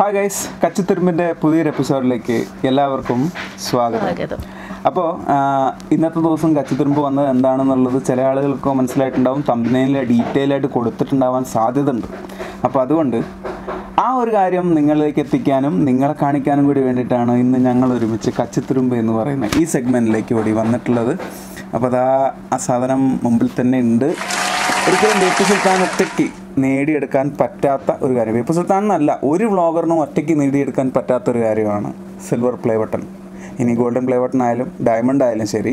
Hi guys, കച്ചിത്തുരുമ്പിൻ്റെ പുതിയൊരു എപ്പിസോഡിലേക്ക് എല്ലാവർക്കും സ്വാഗതം. അപ്പോൾ ഇന്നത്തെ ദിവസം കച്ചിത്തുരുമ്പ് വന്നത് എന്താണെന്നുള്ളത് ചില ആളുകൾക്ക് മനസ്സിലായിട്ടുണ്ടാവും, തമ്പനെയിലിൽ ഡീറ്റെയിൽ ആയിട്ട് കൊടുത്തിട്ടുണ്ടാവാൻ സാധ്യതയുണ്ട്. അപ്പോൾ അതുകൊണ്ട് ആ ഒരു കാര്യം നിങ്ങളിലേക്ക് എത്തിക്കാനും നിങ്ങളെ കാണിക്കാനും കൂടി വേണ്ടിയിട്ടാണ് ഇന്ന് ഞങ്ങൾ ഒരുമിച്ച് കച്ചിത്തുരുമ്പ് എന്ന് പറയുന്ന ഈ സെഗ്മെൻറ്റിലേക്ക് കൂടി വന്നിട്ടുള്ളത്. അപ്പോൾ അതാ ആ സാധനം മുമ്പിൽ തന്നെ ഉണ്ട്. ഒരിക്കലും BeyporeSultan ഒറ്റയ്ക്ക് നേടിയെടുക്കാൻ പറ്റാത്ത ഒരു കാര്യം, BeyporeSultan എന്നല്ല, ഒരു വ്ളോഗറിനും ഒറ്റയ്ക്ക് നേടിയെടുക്കാൻ പറ്റാത്തൊരു കാര്യമാണ് സിൽവർ പ്ലേ ബട്ടൺ. ഇനി ഗോൾഡൻ പ്ലേ ബട്ടൺ ആയാലും ഡയമണ്ട് ആയാലും ശരി,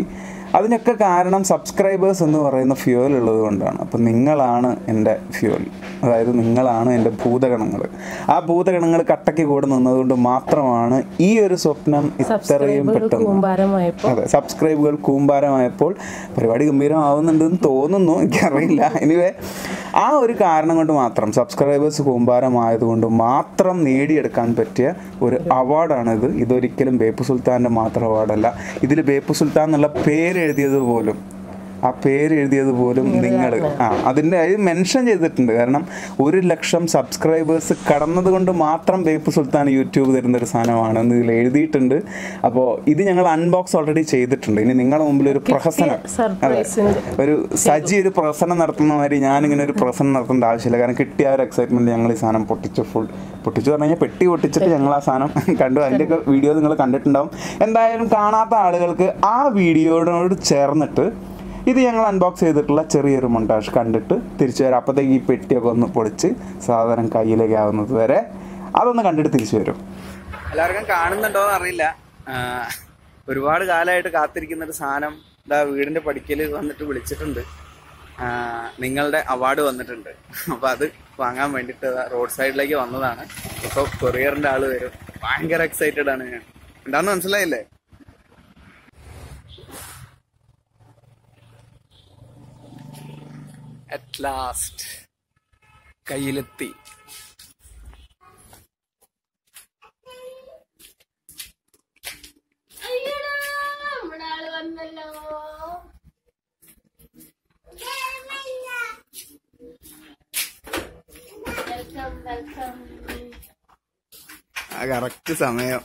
അതിനൊക്കെ കാരണം സബ്സ്ക്രൈബേഴ്സ് എന്ന് പറയുന്ന ഫ്യൂവൽ ഉള്ളത് കൊണ്ടാണ്. അപ്പം നിങ്ങളാണ് എൻ്റെ ഫ്യൂവൽ, അതായത് നിങ്ങളാണ് എൻ്റെ ഭൂതഗണങ്ങൾ. ആ ഭൂതഗണങ്ങൾ കട്ടയ്ക്ക് കൂടെ നിന്നതുകൊണ്ട് മാത്രമാണ് ഈ ഒരു സ്വപ്നം ഇത്രയും പെട്ടെന്ന്, അതെ, സബ്സ്ക്രൈബുകൾ കൂമ്പാരമായപ്പോൾ പരിപാടി ഗംഭീരമാവുന്നുണ്ടെന്ന് തോന്നുന്നു, എനിക്കറിയില്ല. എനിവേ, ആ ഒരു കാരണം കൊണ്ട് മാത്രം, സബ്സ്ക്രൈബേഴ്സ് കൂമ്പാരമായതുകൊണ്ട് മാത്രം നേടിയെടുക്കാൻ പറ്റിയ ഒരു അവാർഡാണിത്. ഇതൊരിക്കലും BeyporeSultanൻ്റെ മാത്രം അവാർഡല്ല. ഇതിൽ BeyporeSultan എന്നുള്ള പേര് എഴുതിയത് പോലും, ആ പേര് എഴുതിയത് പോലും നിങ്ങൾ അതിൻ്റെ അത് മെൻഷൻ ചെയ്തിട്ടുണ്ട്. കാരണം 1,00,000 സബ്സ്ക്രൈബേഴ്സ് കടന്നത് കൊണ്ട് മാത്രം BeyporeSultan യൂട്യൂബ് തരുന്നൊരു സാധനമാണെന്ന് ഇതിൽ എഴുതിയിട്ടുണ്ട്. അപ്പോൾ ഇത് ഞങ്ങൾ അൺബോക്സ് ഓൾറെഡി ചെയ്തിട്ടുണ്ട്. ഇനി നിങ്ങളുടെ മുമ്പിൽ ഒരു പ്രഹസനം, ഒരു സജി ഒരു പ്രഹസനം നടത്തുന്ന മാതിരി ഞാനിങ്ങനെ ഒരു പ്രഹസനം നടത്തേണ്ട ആവശ്യമില്ല. കാരണം കിട്ടിയ ഒരു എക്സൈറ്റ്മെൻറ്റ് ഞങ്ങൾ ഈ സാധനം പൊട്ടിച്ചു പറഞ്ഞു കഴിഞ്ഞാൽ പെട്ടി പൊട്ടിച്ചിട്ട് ഞങ്ങൾ ആ സാധനം കണ്ടു. അതിൻ്റെയൊക്കെ വീഡിയോ നിങ്ങൾ കണ്ടിട്ടുണ്ടാവും. എന്തായാലും കാണാത്ത ആളുകൾക്ക് ആ വീഡിയോയോട് ചേർന്നിട്ട് ഇത് ഞങ്ങൾ അൺബോക്സ് ചെയ്തിട്ടുള്ള ചെറിയൊരു മൊണ്ടാഷ് കണ്ടിട്ട് തിരിച്ചു വരാം. അപ്പോഴത്തേക്ക് ഈ പെട്ടിയൊക്കെ ഒന്ന് പൊളിച്ച് സാധനം കയ്യിലേക്ക് ആവുന്നത് വരെ അതൊന്ന് കണ്ടിട്ട് തിരിച്ചു വരും. എല്ലാവർക്കും കാണുന്നുണ്ടോയെന്ന് അറിയില്ല, ഒരുപാട് കാലമായിട്ട് കാത്തിരിക്കുന്നൊരു സാധനം ഇതാ വീടിൻ്റെ പടിക്കൽ വന്നിട്ട് വിളിച്ചിട്ടുണ്ട്. നിങ്ങളുടെ അവാർഡ് വന്നിട്ടുണ്ട്. അപ്പോൾ അത് വാങ്ങാൻ വേണ്ടിയിട്ട് റോഡ് സൈഡിലേക്ക് വന്നതാണ്. ഇപ്പോൾ കൊറിയറിൻ്റെ ആൾ വരും. ഭയങ്കര എക്സൈറ്റഡ് ആണ് ഞാൻ. എന്താണെന്ന് മനസ്സിലായില്ലേ? അറ്റ് ലാസ്റ്റ് കയ്യിലെത്തി. ആ കറക്റ്റ് സമയം.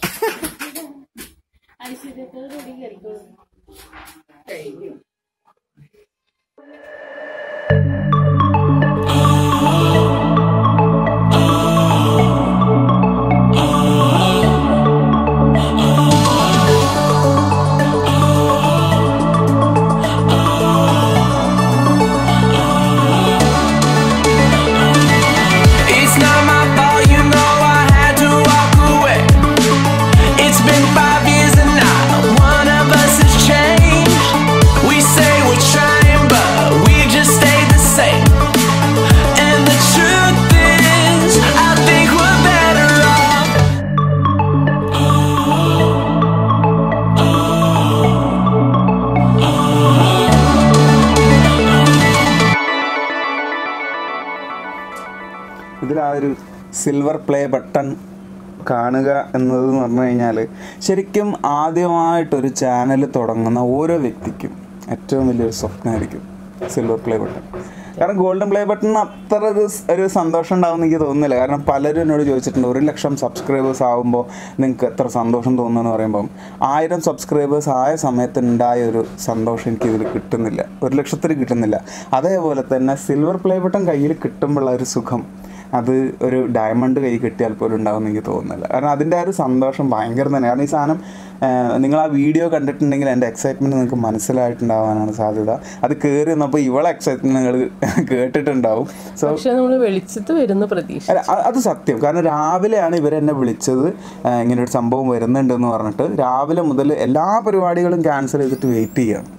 ഇതിൽ ആ ഒരു സിൽവർ പ്ലേ ബട്ടൺ കാണുക എന്നതെന്ന് പറഞ്ഞു കഴിഞ്ഞാൽ ശരിക്കും ആദ്യമായിട്ടൊരു ചാനൽ തുടങ്ങുന്ന ഓരോ വ്യക്തിക്കും ഏറ്റവും വലിയൊരു സ്വപ്നമായിരിക്കും സിൽവർ പ്ലേ ബട്ടൺ. കാരണം ഗോൾഡൻ പ്ലേ ബട്ടൺ അത്ര ഒരു സന്തോഷം ഉണ്ടാകുമെന്ന് എനിക്ക് തോന്നുന്നില്ല. കാരണം പലരും എന്നോട് ചോദിച്ചിട്ടുണ്ട്, 1,00,000 സബ്സ്ക്രൈബേഴ്സ് ആകുമ്പോൾ നിങ്ങൾക്ക് എത്ര സന്തോഷം തോന്നുമെന്ന് പറയുമ്പം 1000 സബ്സ്ക്രൈബേഴ്സ് ആയ സമയത്ത് ഉണ്ടായ ഒരു സന്തോഷം എനിക്കിതിൽ കിട്ടുന്നില്ല, 1,00,000 കിട്ടുന്നില്ല. അതേപോലെ തന്നെ സിൽവർ പ്ലേ ബട്ടൺ കയ്യിൽ കിട്ടുമ്പോഴുള്ള ഒരു സുഖം, അത് ഒരു ഡയമണ്ട് കൈ കിട്ടിയാൽ പോലും ഉണ്ടാകുമെന്ന് എനിക്ക് തോന്നുന്നില്ല. കാരണം അതിൻ്റെ ആ ഒരു സന്തോഷം ഭയങ്കര തന്നെ. കാരണം ഈ സാധനം നിങ്ങൾ ആ വീഡിയോ കണ്ടിട്ടുണ്ടെങ്കിൽ എൻ്റെ എക്സൈറ്റ്മെൻറ്റ് നിങ്ങൾക്ക് മനസ്സിലായിട്ടുണ്ടാവാനാണ് സാധ്യത. അത് കയറി വന്നപ്പോൾ ഇവളെ എക്സൈറ്റ്മെൻറ്റ് നിങ്ങൾ കേട്ടിട്ടുണ്ടാവും. സോ വെളിച്ചത്ത് വരുന്ന പ്രതീക്ഷ, അത് സത്യം. കാരണം രാവിലെയാണ് ഇവരെന്നെ വിളിച്ചത്, ഇങ്ങനൊരു സംഭവം വരുന്നുണ്ടെന്ന് പറഞ്ഞിട്ട്. രാവിലെ മുതൽ എല്ലാ പരിപാടികളും ക്യാൻസൽ ചെയ്തിട്ട് വെയിറ്റ് ചെയ്യുകയാണ്.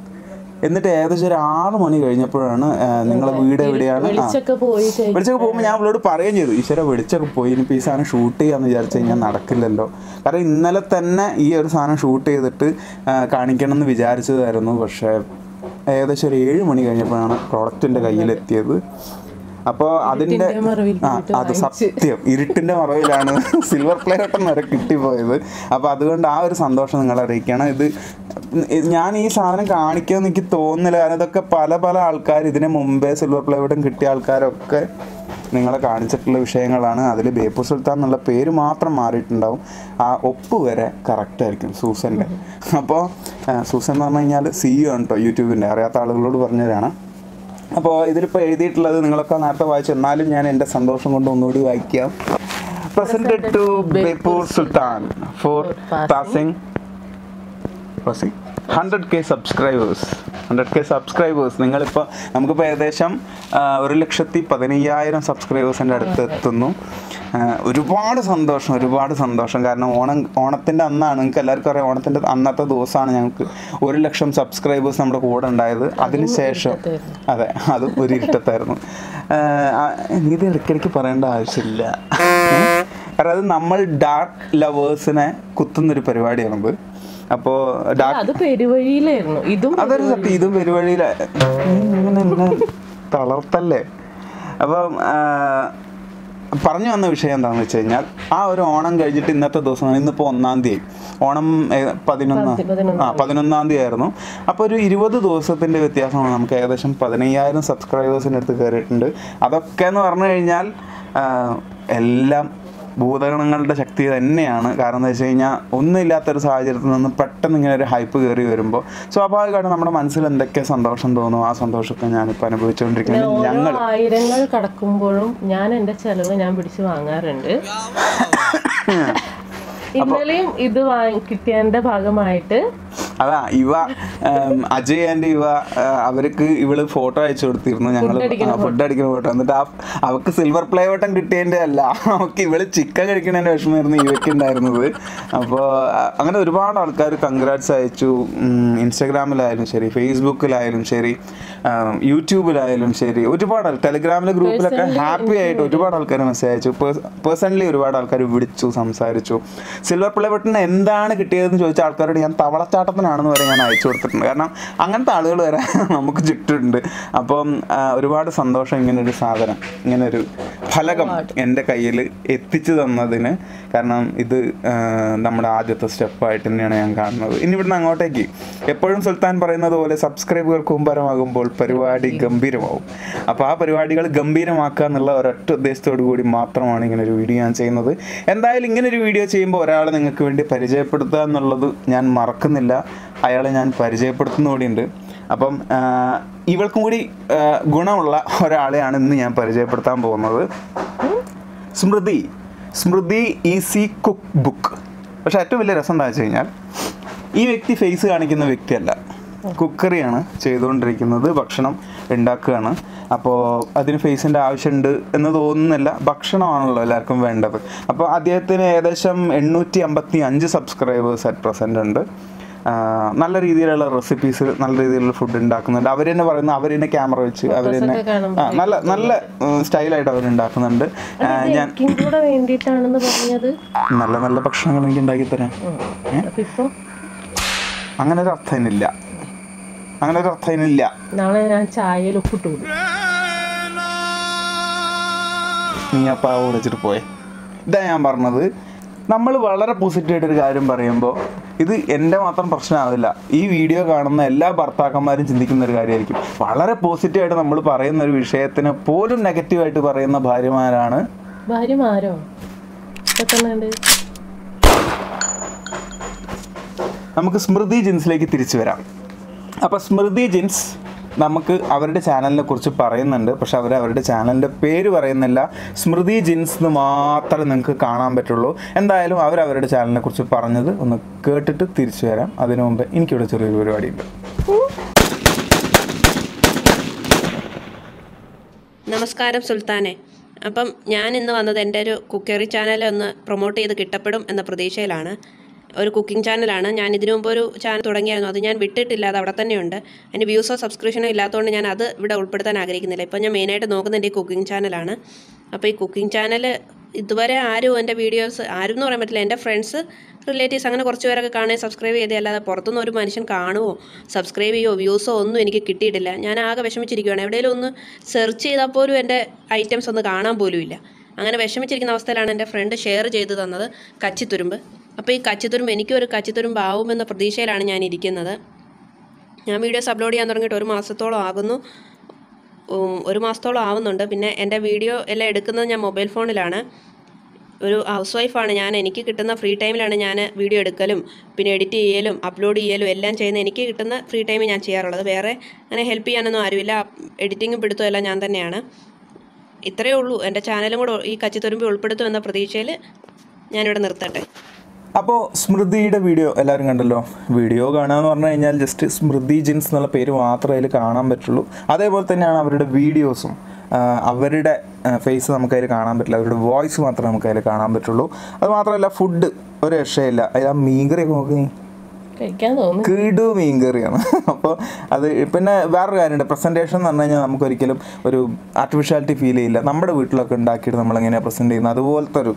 എന്നിട്ട് ഏകദേശം ഒരു 6 മണി കഴിഞ്ഞപ്പോഴാണ് നിങ്ങളെ വീട് എവിടെയാണ്, വെളിച്ചൊക്കെ പോകുമ്പോൾ ഞാൻ അവളോട് പറയുകയും ചെയ്തു, ഈശ്വര വെളിച്ചൊക്കെ പോയി, ഇനിയിപ്പോൾ ഈ സാധനം ഷൂട്ട് ചെയ്യാമെന്ന് വിചാരിച്ചു കഴിഞ്ഞാൽ നടക്കില്ലല്ലോ. കാരണം ഇന്നലെ തന്നെ ഈ ഒരു സാധനം ഷൂട്ട് ചെയ്തിട്ട് കാണിക്കണം എന്ന് വിചാരിച്ചതായിരുന്നു. പക്ഷേ ഏകദേശം ഒരു 7 മണി കഴിഞ്ഞപ്പോഴാണ് പ്രോഡക്റ്റിൻ്റെ കയ്യിലെത്തിയത്. അപ്പോൾ അതിൻ്റെ അത് സത്യം ഇരുട്ടിൻ്റെ മറവിലാണ് സിൽവർ പ്ലേ ബട്ടൺ വരെ കിട്ടിപ്പോയത്. അപ്പോൾ അതുകൊണ്ട് ആ ഒരു സന്തോഷം നിങ്ങളെ അറിയിക്കണം. ഇത് ഞാൻ ഈ സാധനം കാണിക്കുമെന്ന് എനിക്ക് തോന്നുന്നില്ല. കാരണം ഇതൊക്കെ പല ആൾക്കാർ ഇതിന് മുമ്പേ സിൽവർ പ്ലേ ബട്ടൺ കിട്ടിയ ആൾക്കാരൊക്കെ നിങ്ങളെ കാണിച്ചിട്ടുള്ള വിഷയങ്ങളാണ്. അതിൽ ബേപ്പൂർ സുൽത്താൻ എന്നുള്ള പേര് മാത്രം മാറിയിട്ടുണ്ടാവും, ആ ഒപ്പ് വരെ കറക്റ്റായിരിക്കും സൂസൻ്റെ. അപ്പോൾ സൂസൻ എന്ന് പറഞ്ഞു കഴിഞ്ഞാൽ CEO ആണ് കേട്ടോ യൂട്യൂബിൻ്റെ, അറിയാത്ത ആളുകളോട് പറഞ്ഞുതരാണ്. അപ്പോൾ ഇതിലിപ്പോൾ എഴുതിയിട്ടുള്ളത് നിങ്ങളൊക്കെ നേരത്തെ വായിച്ചു, എന്നാലും ഞാൻ എൻ്റെ സന്തോഷം കൊണ്ട് ഒന്നുകൂടി വായിക്കാം. Presented to Beypore Sultan for passing 100K subscribers. 100K subscribers. നിങ്ങളിപ്പോൾ നമുക്കിപ്പോൾ ഏകദേശം 1,15,000 സബ്സ്ക്രൈബേഴ്സിൻ്റെ അടുത്ത് എത്തുന്നു. ഒരുപാട് സന്തോഷം. കാരണം ഓണത്തിൻ്റെ അന്നാണ്, നിങ്ങൾക്ക് എല്ലാവർക്കും അറിയാം, ഓണത്തിൻ്റെ അന്നത്തെ ദിവസമാണ് ഞങ്ങൾക്ക് 1,00,000 സബ്സ്ക്രൈബേഴ്സ് നമ്മുടെ കൂടെ ഉണ്ടായത്. അതിനുശേഷം അതെ, അത് ഒരു ഇരുട്ടത്തായിരുന്നു. ഇത് ഇടയ്ക്കിടയ്ക്ക് പറയേണ്ട ആവശ്യമില്ല, കാരണം അത് നമ്മൾ ഡാർക്ക് ലവേഴ്സിനെ കുത്തുന്നൊരു പരിപാടിയാണത്. അപ്പോൾ അത് പെരുവഴിയിലായിരുന്നു, അതൊരു സത്യം, ഇതും പെരുവഴിയിലെ തളർത്തല്ലേ. അപ്പം പറഞ്ഞു വന്ന വിഷയം എന്താണെന്ന് വെച്ച് കഴിഞ്ഞാൽ, ആ ഒരു ഓണം കഴിഞ്ഞിട്ട് ഇന്നത്തെ ദിവസമാണ്, ഇന്നിപ്പോൾ 1-ാം തീയതി, ഓണം 11-ാം തീയതി ആയിരുന്നു. അപ്പോൾ ഒരു 20 ദിവസത്തിൻ്റെ വ്യത്യാസമാണ്, നമുക്ക് ഏകദേശം 15,000 സബ്സ്ക്രൈബേഴ്സിൻ്റെ അടുത്ത് കയറിയിട്ടുണ്ട്. അതൊക്കെ എന്ന് പറഞ്ഞു കഴിഞ്ഞാൽ എല്ലാം ഭൂതഗണങ്ങളുടെ ശക്തി തന്നെയാണ്. കാരണം എന്താ വെച്ച് കഴിഞ്ഞാൽ, ഒന്നുമില്ലാത്തൊരു സാഹചര്യത്തിൽ നിന്ന് പെട്ടെന്ന് ഇങ്ങനെ ഒരു ഹൈപ്പ് കയറി വരുമ്പോൾ സ്വാഭാവികമായിട്ട് നമ്മുടെ മനസ്സിൽ എന്തൊക്കെ സന്തോഷം തോന്നും, ആ സന്തോഷമൊക്കെ ഞാനിപ്പോൾ അനുഭവിച്ചുകൊണ്ടിരിക്കുന്നത്. ഞങ്ങൾ 1000 കടക്കുമ്പോഴും ഞാൻ എൻ്റെ ചെലവ് ഞാൻ പിടിച്ച് വാങ്ങാറുണ്ട്. ഇന്നലെയും ഇത് കിട്ടിയതിൻ്റെ ഭാഗമായിട്ട് അതാ അജയ് ആൻഡ് അവർക്ക് ഇവള് ഫോട്ടോ അയച്ചു കൊടുത്തിരുന്നു, ഞങ്ങൾ ഫുഡ് അടിക്കുന്ന ഫോട്ടോ. എന്നിട്ട് അവർക്ക് സിൽവർ പ്ലേ ബട്ടൺ കിട്ടിയതിൻ്റെ അല്ല, അവർക്ക് ഇവള് ചിക്കൻ കഴിക്കുന്നതിൻ്റെ വിഷമമായിരുന്നു ഇവയ്ക്ക് ഉണ്ടായിരുന്നത്. അപ്പോൾ അങ്ങനെ ഒരുപാട് ആൾക്കാർ കൺഗ്രാറ്റ്സ് അയച്ചു. ഇൻസ്റ്റാഗ്രാമിലായാലും ശരി, ഫേസ്ബുക്കിലായാലും ശരി, യൂട്യൂബിലായാലും ശരി, ഒരുപാട് ടെലിഗ്രാമിലെ ഗ്രൂപ്പിലൊക്കെ ഹാപ്പി ആയിട്ട് ഒരുപാട് ആൾക്കാർ മെസ്സേജ് അയച്ചു. പേഴ്സണലി ഒരുപാട് ആൾക്കാർ വിളിച്ചു, സംസാരിച്ചു. സിൽവർ പ്ലേ ബട്ടൺ എന്താണ് കിട്ടിയതെന്ന് ചോദിച്ച ആൾക്കാരോട് ഞാൻ തവളച്ചാട്ടത്തിനാണെന്ന് വരെ ഞാൻ അയച്ചു കൊടുത്തിട്ടുണ്ട്. കാരണം അങ്ങനത്തെ ആളുകൾ വരെ നമുക്ക് ചുറ്റുമുണ്ട്. അപ്പം ഒരുപാട് സന്തോഷം ഇങ്ങനൊരു സാധനം, ഇങ്ങനൊരു ഫലകം എൻ്റെ കയ്യിൽ എത്തിച്ചു തന്നതിന്. കാരണം ഇത് നമ്മുടെ ആദ്യത്തെ സ്റ്റെപ്പായിട്ട് തന്നെയാണ് ഞാൻ കാണുന്നത്. ഇനി ഇവിടുന്ന് അങ്ങോട്ടേക്ക് എപ്പോഴും സുൽത്താൻ പറയുന്നത് പോലെ സബ്സ്ക്രൈബുകൾ കൂമ്പാരമാകുമ്പോൾ പരിപാടി ഗംഭീരമാവും. അപ്പോൾ ആ പരിപാടികൾ ഗംഭീരമാക്കുക എന്നുള്ള ഒരൊറ്റ ഉദ്ദേശത്തോടു കൂടി മാത്രമാണ് ഇങ്ങനൊരു വീഡിയോ ഞാൻ ചെയ്യുന്നത്. എന്തായാലും ഇങ്ങനൊരു വീഡിയോ ചെയ്യുമ്പോൾ ഒരാളെ നിങ്ങൾക്ക് വേണ്ടി പരിചയപ്പെടുത്തുക എന്നുള്ളത് ഞാൻ മറക്കുന്നില്ല, അയാളെ ഞാൻ പരിചയപ്പെടുത്തുന്നതോടെയുണ്ട്. അപ്പം ഇവൾക്കും കൂടി ഗുണമുള്ള ഒരാളെയാണ് ഇന്ന് ഞാൻ പരിചയപ്പെടുത്താൻ പോകുന്നത്. സ്മൃതി ഈസി കുക്ക് ബുക്ക്. പക്ഷെ ഏറ്റവും വലിയ രസം എന്താ വെച്ച് കഴിഞ്ഞാൽ, ഈ വ്യക്തി ഫേസ് കാണിക്കുന്ന വ്യക്തിയല്ല, കുക്കറിയാണ് ചെയ്തുകൊണ്ടിരിക്കുന്നത്, ഭക്ഷണം ഉണ്ടാക്കുകയാണ്. അപ്പോൾ അതിന് ഫേസിൻ്റെ ആവശ്യമുണ്ട് എന്ന് തോന്നുന്നില്ല, ഭക്ഷണമാണല്ലോ എല്ലാവർക്കും വേണ്ടത്. അപ്പോൾ അദ്ദേഹത്തിന് ഏകദേശം 855 സബ്സ്ക്രൈബേഴ്സ് അറ്റ് പ്രസൻറ്റ് ഉണ്ട്. നല്ല രീതിയിലുള്ള റെസിപ്പീസ്, നല്ല രീതിയിലുള്ള ഫുഡ് ഉണ്ടാക്കുന്നുണ്ട്. അവർ തന്നെ പറയുന്നത്, അവർ തന്നെ ക്യാമറ വെച്ച് അവർ തന്നെ നല്ല സ്റ്റൈലായിട്ട് അവർ ഉണ്ടാക്കുന്നുണ്ട്. ഞാൻ നല്ല നല്ല ഭക്ഷണങ്ങൾ എനിക്ക് ഉണ്ടാക്കി തരാം. അങ്ങനെ ഒരു അർത്ഥമില്ല. നാളെ ഞാൻ ചായയിൽ ഉപ്പിട്ടു. നീ അപ്പം വിളിച്ചിട്ട് പോയെ. ഇതാ ഞാൻ പറഞ്ഞത്, നമ്മൾ വളരെ പോസിറ്റീവായിട്ടൊരു കാര്യം പറയുമ്പോൾ ഇത് എൻ്റെ മാത്രം പ്രശ്നമാവില്ല, ഈ വീഡിയോ കാണുന്ന എല്ലാ ഭർത്താക്കന്മാരും ചിന്തിക്കുന്ന ഒരു കാര്യമായിരിക്കും. വളരെ പോസിറ്റീവായിട്ട് നമ്മൾ പറയുന്ന ഒരു വിഷയത്തിന് പോലും നെഗറ്റീവായിട്ട് പറയുന്ന ഭാര്യമാരോ നമുക്ക് സ്മൃതി ജിൻസിലേക്ക് തിരിച്ചു വരാം. അപ്പോൾ സ്മൃതി ജിൻസ് നമുക്ക് അവരുടെ ചാനലിനെ കുറിച്ച് പറയുന്നുണ്ട്, പക്ഷെ അവരുടെ ചാനലിൻ്റെ പേര് പറയുന്നില്ല. സ്മൃതി ജിൻസ് എന്ന് മാത്രമേ നിങ്ങൾക്ക് കാണാൻ പറ്റുള്ളൂ. എന്തായാലും അവരുടെ ചാനലിനെ കുറിച്ച് പറഞ്ഞത് ഒന്ന് കേട്ടിട്ട് തിരിച്ചു വരാം. അതിനു മുമ്പ് എനിക്കിവിടെ ചെറിയൊരു പരിപാടിയുണ്ട്. നമസ്കാരം സുൽത്താനെ. അപ്പം ഞാൻ ഇന്ന് വന്നത് എൻ്റെ ഒരു കുക്കറി ചാനൽ ഒന്ന് പ്രൊമോട്ട് ചെയ്ത് കിട്ടപ്പെടും എന്ന പ്രതീക്ഷയിലാണ്. ഒരു കുക്കിംഗ് ചാനലാണ്. ഞാൻ ഇതിനു മുമ്പ് ഒരു ചാനൽ തുടങ്ങിയായിരുന്നു, അത് ഞാൻ വിട്ടിട്ടില്ല, അത് അവിടെ തന്നെയുണ്ട്. അതിന് വ്യൂസോ സബ്സ്ക്രിപ്ഷനോ ഇല്ലാത്തതുകൊണ്ട് ഞാൻ അത് ഇവിടെ ഉൾപ്പെടുത്താൻ ആഗ്രഹിക്കുന്നില്ല. ഇപ്പോൾ ഞാൻ മെയിനായിട്ട് നോക്കുന്നത് എൻ്റെ ഈ കുക്കിംഗ് ചാനലാണ്. അപ്പോൾ ഈ കുക്കിംഗ് ചാനൽ ഇതുവരെ ആരും എൻ്റെ വീഡിയോസ് ആരും എന്ന് പറയാൻ പറ്റില്ല, എൻ്റെ ഫ്രണ്ട്സ്, റിലേറ്റീവ്സ് അങ്ങനെ കുറച്ച് പേരൊക്കെ കാണുകയും സബ്സ്ക്രൈബ് ചെയ്തേ അല്ലാതെ പുറത്തുനിന്ന് ഒരു മനുഷ്യൻ കാണുമോ സബ്സ്ക്രൈബ് ചെയ്യുമോ വ്യൂസോ ഒന്നും എനിക്ക് കിട്ടിയിട്ടില്ല. ഞാൻ ആകെ വിഷമിച്ചിരിക്കുകയാണ്. എവിടെയെങ്കിലും ഒന്ന് സെർച്ച് ചെയ്താൽ പോലും എൻ്റെ ഐറ്റംസ് ഒന്ന് കാണാൻ പോലും ഇല്ല. അങ്ങനെ വിഷമിച്ചിരിക്കുന്ന അവസ്ഥയിലാണ് എൻ്റെ ഫ്രണ്ട് ഷെയർ ചെയ്ത് തന്നത് കച്ചിത്തുരുമ്പ്. അപ്പോൾ ഈ കച്ചിത്തുരുമ്പ് എനിക്കൊരു കച്ചിത്തുരുമ്പ് ആവുമെന്ന പ്രതീക്ഷയിലാണ് ഞാൻ ഇരിക്കുന്നത്. ഞാൻ വീഡിയോസ് അപ്ലോഡ് ചെയ്യാൻ തുടങ്ങിയിട്ട് 1 മാസത്തോളം ആകുന്നു. 1 മാസത്തോളം ആവുന്നുണ്ട്. പിന്നെ എൻ്റെ വീഡിയോ എല്ലാം എടുക്കുന്നത് ഞാൻ മൊബൈൽ ഫോണിലാണ്. ഒരു ഹൗസ് വൈഫാണ് ഞാൻ. എനിക്ക് കിട്ടുന്ന ഫ്രീ ടൈമിലാണ് ഞാൻ വീഡിയോ എടുക്കലും പിന്നെ എഡിറ്റ് ചെയ്യലും അപ്ലോഡ് ചെയ്യലും എല്ലാം ചെയ്യുന്നത്. എനിക്ക് കിട്ടുന്ന ഫ്രീ ടൈമിൽ ഞാൻ ചെയ്യാറുള്ളത്. വേറെ അങ്ങനെ ഹെൽപ്പ് ചെയ്യാനൊന്നും ആരുമില്ല. എഡിറ്റിങ്ങും പിടുത്തവും എല്ലാം ഞാൻ തന്നെയാണ്. ഇത്രയേ ഉള്ളൂ. എൻ്റെ ചാനലും കൂടെ ഈ കച്ചിത്തുരുമ്പി ഉൾപ്പെടുത്തുമെന്ന പ്രതീക്ഷയിൽ ഞാനിവിടെ നിർത്തട്ടെ. അപ്പോൾ സ്മൃതിയുടെ വീഡിയോ എല്ലാവരും കണ്ടല്ലോ. വീഡിയോ കാണുകയെന്ന് പറഞ്ഞു കഴിഞ്ഞാൽ ജസ്റ്റ് സ്മൃതി ജിൻസ് എന്നുള്ള പേര് മാത്രമേ അതിൽ കാണാൻ പറ്റുള്ളൂ. അതേപോലെ തന്നെയാണ് അവരുടെ വീഡിയോസും. അവരുടെ ഫേസ് നമുക്കതിൽ കാണാൻ പറ്റില്ല, അവരുടെ വോയിസ് മാത്രമേ നമുക്കതിൽ കാണാൻ പറ്റുള്ളൂ. അത് മാത്രമല്ല ഫുഡ് ഒരു രക്ഷയില്ല. ആ മീൻകറിയൊക്കെ നോക്കി കിടു മീൻകറിയാണ്. അപ്പോൾ അത് പിന്നെ വേറൊരു കാര്യമുണ്ട്, പ്രസൻറ്റേഷൻ എന്ന് പറഞ്ഞു കഴിഞ്ഞാൽ നമുക്കൊരിക്കലും ഒരു ആർട്ടിഫിഷ്യാലിറ്റി ഫീൽ ചെയ്യില്ല. നമ്മുടെ വീട്ടിലൊക്കെ ഉണ്ടാക്കിയിട്ട് നമ്മളെങ്ങനെയാണ് പ്രസൻറ്റ് ചെയ്യുന്നത് അതുപോലത്തെ ഒരു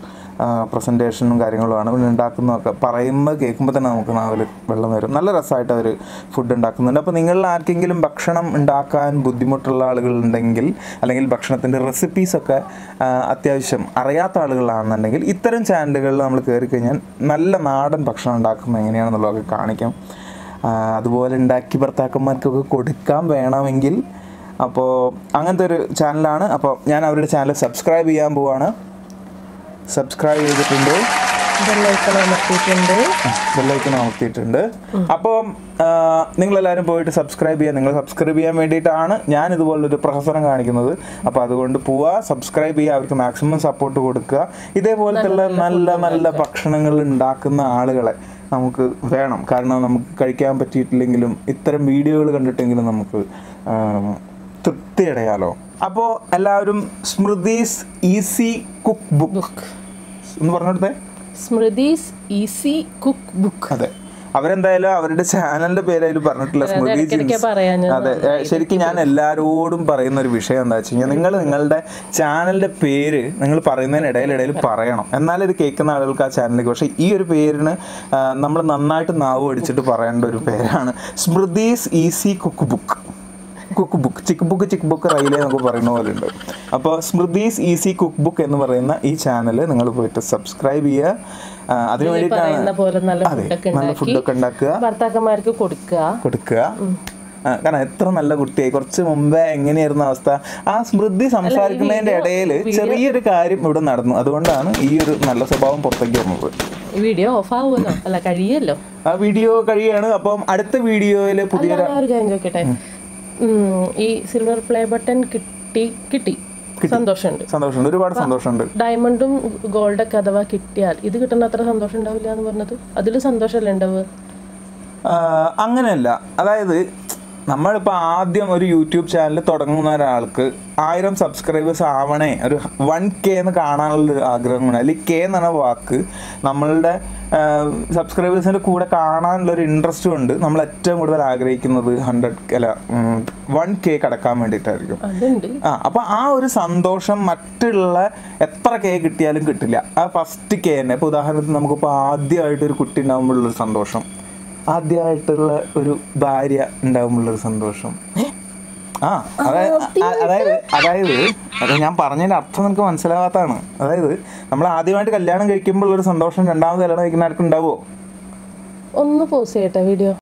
പ്രസൻറ്റേഷനും കാര്യങ്ങളുമാണ് പിന്നെ ഉണ്ടാക്കുന്നതൊക്കെ. പറയുമ്പോൾ കേൾക്കുമ്പോൾ തന്നെ നമുക്ക് നാവിൽ വെള്ളം വരും. നല്ല രസമായിട്ട് അവർ ഫുഡ് ഉണ്ടാക്കുന്നുണ്ട്. അപ്പോൾ നിങ്ങളിൽ ആർക്കെങ്കിലും ഭക്ഷണം ഉണ്ടാക്കാൻ ബുദ്ധിമുട്ടുള്ള ആളുകളുണ്ടെങ്കിൽ അല്ലെങ്കിൽ ഭക്ഷണത്തിൻ്റെ റെസിപ്പീസൊക്കെ അത്യാവശ്യം അറിയാത്ത ആളുകളാണെന്നുണ്ടെങ്കിൽ ഇത്തരം ചാനലുകളിൽ നമ്മൾ കയറി കഴിഞ്ഞാൽ നല്ല നാടൻ ഭക്ഷണം ഉണ്ടാക്കുന്നത് എങ്ങനെയാണെന്നുള്ളതൊക്കെ കാണിക്കാം. അതുപോലെ ഉണ്ടാക്കി ഭർത്താക്കന്മാർക്കൊക്കെ കൊടുക്കാൻ വേണമെങ്കിൽ. അപ്പോൾ അങ്ങനത്തെ ഒരു ചാനലാണ്. അപ്പോൾ ഞാൻ അവരുടെ ചാനൽ സബ്സ്ക്രൈബ് ചെയ്യാൻ പോവാണ്. സബ്സ്ക്രൈബ് ചെയ്തിട്ടുണ്ട്, ബെല്ലൈക്കൺ അമർത്തിയിട്ടുണ്ട്. അപ്പോൾ നിങ്ങളെല്ലാവരും പോയിട്ട് സബ്സ്ക്രൈബ് ചെയ്യുക. നിങ്ങൾ സബ്സ്ക്രൈബ് ചെയ്യാൻ വേണ്ടിയിട്ടാണ് ഞാൻ ഇതുപോലൊരു പ്രഹസനം കാണിക്കുന്നത്. അപ്പോൾ അതുകൊണ്ട് പോവുക, സബ്സ്ക്രൈബ് ചെയ്യുക, അവർക്ക് മാക്സിമം സപ്പോർട്ട് കൊടുക്കുക. ഇതേപോലത്തുള്ള നല്ല നല്ല ഭക്ഷണങ്ങൾ ഉണ്ടാക്കുന്ന ആളുകളെ നമുക്ക് വേണം. കാരണം നമുക്ക് കഴിക്കാൻ പറ്റിയിട്ടില്ലെങ്കിലും ഇത്തരം വീഡിയോകൾ കണ്ടിട്ടെങ്കിലും നമുക്ക് തൃപ്തിയടയാലോ. അപ്പോൾ എല്ലാവരും സ്മൃതീസ് ഈസി കുക്ക് ബുക്ക് എന്ന് പറഞ്ഞെടുത്തേ. സ്മൃതീസ് ഈസി കുക്ക് ബുക്ക്. അതെ, അവരെന്തായാലും അവരുടെ ചാനലിന്റെ പേര് അതിൽ പറഞ്ഞിട്ടില്ല, സ്മൃതി ജിൻസ്. അതെ, ശരിക്കും ഞാൻ എല്ലാവരോടും പറയുന്ന ഒരു വിഷയം എന്താ വെച്ച് കഴിഞ്ഞാൽ നിങ്ങൾ നിങ്ങളുടെ ചാനലിന്റെ പേര് നിങ്ങൾ പറയുന്നതിനിടയിൽ പറയണം. എന്നാലും ഇത് കേൾക്കുന്ന ആളുകൾക്ക് ആ ചാനലിലേക്ക്. പക്ഷേ ഈ ഒരു പേരിന് നമ്മൾ നന്നായിട്ട് നാവ് അടിച്ചിട്ട് പറയേണ്ട ഒരു പേരാണ് സ്മൃതീസ് ഈസി കുക്ക് ബുക്ക്. ചിക്ക് ബുക്ക് റൈലേ നമുക്ക് പറയുന്ന പോലെ ഉണ്ട്. അപ്പോൾ സ്മൃതീസ് ഈസി കുക്ക് ബുക്ക് എന്ന് പറയുന്ന ഈ ചാനൽ നിങ്ങൾ പോയിട്ട് സബ്സ്ക്രൈബ് ചെയ്യുക. അതിനു വേണ്ടിയിട്ടാണ് നല്ല ഫുഡൊക്കെ ഉണ്ടാക്കുക, ഭർത്താക്കന്മാർക്ക് കൊടുക്കുക. കാരണം എത്ര നല്ല കുട്ടിയായി. കുറച്ച് മുമ്പേ എങ്ങനെയായിരുന്നു അവസ്ഥ? ആ സ്മൃതി സംസാരിക്കുന്നതിന്റെ ഇടയിൽ ചെറിയൊരു കാര്യം ഇവിടെ നടന്നു. അതുകൊണ്ടാണ് ഈ ഒരു നല്ല സ്വഭാവം പുറത്തേക്ക് വന്നത്. വീഡിയോ ഓഫ് ആവുമല്ലോ, അല്ല കഴിയല്ലോ. ആ വീഡിയോ കഴിയാണ്. അപ്പം അടുത്ത വീഡിയോയിൽ പുതിയ കാര്യം ചോദിക്കട്ടെ, ഈ സിൽവർ പ്ലേ ബട്ടൺ കിട്ടി സന്തോഷമുണ്ട്, ഒരുപാട് സന്തോഷമുണ്ട്. ഡയമണ്ടും ഗോൾഡൊക്കെ അഥവാ കിട്ടിയാൽ ഇത് കിട്ടുന്ന അത്ര സന്തോഷം ഉണ്ടാവില്ല എന്ന് പറഞ്ഞത്, അതിൽ സന്തോഷമല്ലേ ഉണ്ടാവുക? അങ്ങനെയല്ല, അതായത് നമ്മളിപ്പോൾ ആദ്യം ഒരു യൂട്യൂബ് ചാനൽ തുടങ്ങുന്ന ഒരാൾക്ക് 1000 സബ്സ്ക്രൈബേഴ്സ് ആവണേ, ഒരു 1K എന്ന് കാണാനുള്ളൊരു ആഗ്രഹമാണ്. അല്ലെങ്കിൽ K എന്ന് പറഞ്ഞ വാക്ക് നമ്മളുടെ സബ്സ്ക്രൈബേഴ്സിൻ്റെ കൂടെ കാണാനുള്ളൊരു ഇൻട്രസ്റ്റും ഉണ്ട്. നമ്മൾ ഏറ്റവും കൂടുതൽ ആഗ്രഹിക്കുന്നത് 1K കടക്കാൻ വേണ്ടിയിട്ടായിരിക്കും. അപ്പോൾ ആ ഒരു സന്തോഷം മറ്റുള്ള എത്ര K കിട്ടിയാലും കിട്ടില്ല. ആ ഫസ്റ്റ് K തന്നെ. ഇപ്പോൾ ഉദാഹരണത്തിന് നമുക്കിപ്പോൾ ആദ്യമായിട്ടൊരു കുട്ടി ഉണ്ടാകുമ്പോഴുള്ളൊരു സന്തോഷം, ആദ്യമായിട്ടുള്ള ഒരു ഭാര്യ ഉണ്ടാകുമ്പോഴുള്ളൊരു സന്തോഷം. അതായത് ഞാൻ പറഞ്ഞതിൻ്റെ അർത്ഥം നിനക്ക് മനസ്സിലാവാത്തതാണ്. അതായത് നമ്മൾ ആദ്യമായിട്ട് കല്യാണം കഴിക്കുമ്പോഴുള്ളൊരു സന്തോഷം രണ്ടാമത് കല്യാണം കഴിക്കുന്ന ആർക്ക് ഉണ്ടാവുമോ? ഒന്ന് പോസ് ചെയ്യട്ടെ വീഡിയോ.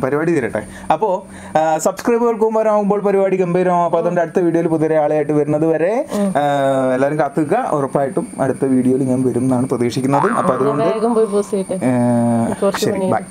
പരിപാടി തീരട്ടെ. അപ്പോൾ സബ്സ്ക്രൈബുകൾക്കുമ്പോൾ പരിപാടി ഗംഭീരമാവും. അപ്പോൾ അതുകൊണ്ട് അടുത്ത വീഡിയോയിൽ പുതിയ ആളായിട്ട് വരുന്നത് വരെ എല്ലാവരും കാത്തുക. ഉറപ്പായിട്ടും അടുത്ത വീഡിയോയിൽ ഞാൻ വരും എന്നാണ് പ്രതീക്ഷിക്കുന്നത്. അപ്പോൾ അതുകൊണ്ട് ശരി, ബൈ.